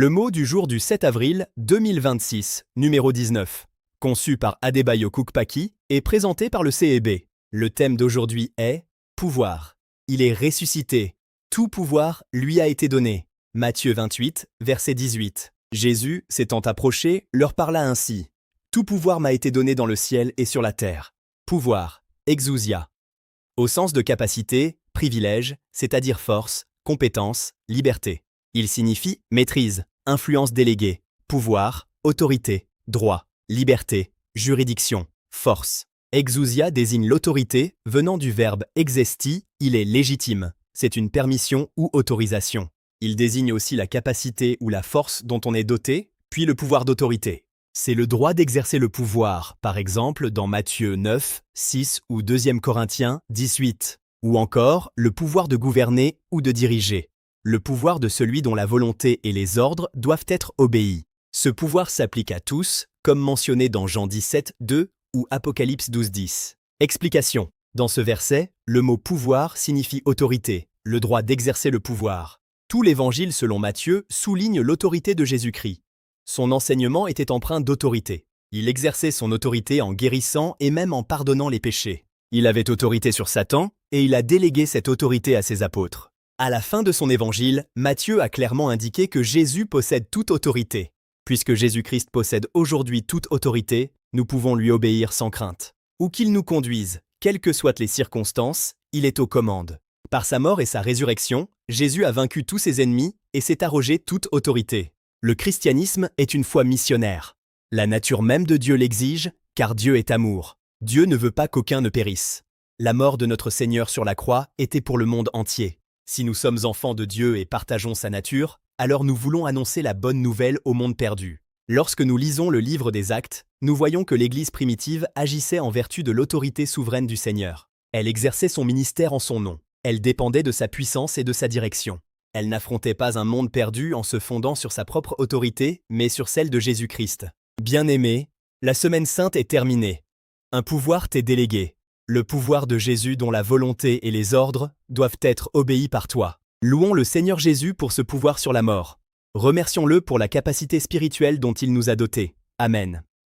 Le mot du jour du 7 avril 2026, numéro 19. Conçu par Adebayo Kukpaki et présenté par le CEB. Le thème d'aujourd'hui est « Pouvoir ». Il est ressuscité. Tout pouvoir lui a été donné. Matthieu 28, verset 18. Jésus, s'étant approché, leur parla ainsi. « Tout pouvoir m'a été donné dans le ciel et sur la terre. » Pouvoir, exousia. Au sens de capacité, privilège, c'est-à-dire force, compétence, liberté. Il signifie maîtrise, influence déléguée, pouvoir, autorité, droit, liberté, juridiction, force. Exousia désigne l'autorité venant du verbe exesti, il est légitime. C'est une permission ou autorisation. Il désigne aussi la capacité ou la force dont on est doté, puis le pouvoir d'autorité. C'est le droit d'exercer le pouvoir, par exemple dans Matthieu 9, 6 ou 2 Corinthiens 18. Ou encore le pouvoir de gouverner ou de diriger. Le pouvoir de celui dont la volonté et les ordres doivent être obéis. Ce pouvoir s'applique à tous, comme mentionné dans Jean 17, 2 ou Apocalypse 12, 10. Explication. Dans ce verset, le mot « pouvoir » signifie autorité, le droit d'exercer le pouvoir. Tout l'évangile selon Matthieu souligne l'autorité de Jésus-Christ. Son enseignement était empreint d'autorité. Il exerçait son autorité en guérissant et même en pardonnant les péchés. Il avait autorité sur Satan et il a délégué cette autorité à ses apôtres. À la fin de son évangile, Matthieu a clairement indiqué que Jésus possède toute autorité. Puisque Jésus-Christ possède aujourd'hui toute autorité, nous pouvons lui obéir sans crainte. Où qu'il nous conduise, quelles que soient les circonstances, il est aux commandes. Par sa mort et sa résurrection, Jésus a vaincu tous ses ennemis et s'est arrogé toute autorité. Le christianisme est une foi missionnaire. La nature même de Dieu l'exige, car Dieu est amour. Dieu ne veut pas qu'aucun ne périsse. La mort de notre Seigneur sur la croix était pour le monde entier. Si nous sommes enfants de Dieu et partageons sa nature, alors nous voulons annoncer la bonne nouvelle au monde perdu. Lorsque nous lisons le livre des Actes, nous voyons que l'Église primitive agissait en vertu de l'autorité souveraine du Seigneur. Elle exerçait son ministère en son nom. Elle dépendait de sa puissance et de sa direction. Elle n'affrontait pas un monde perdu en se fondant sur sa propre autorité, mais sur celle de Jésus-Christ. Bien-aimé, la semaine sainte est terminée. Un pouvoir t'est délégué. Le pouvoir de Jésus dont la volonté et les ordres doivent être obéis par toi. Louons le Seigneur Jésus pour ce pouvoir sur la mort. Remercions-le pour la capacité spirituelle dont il nous a dotés. Amen.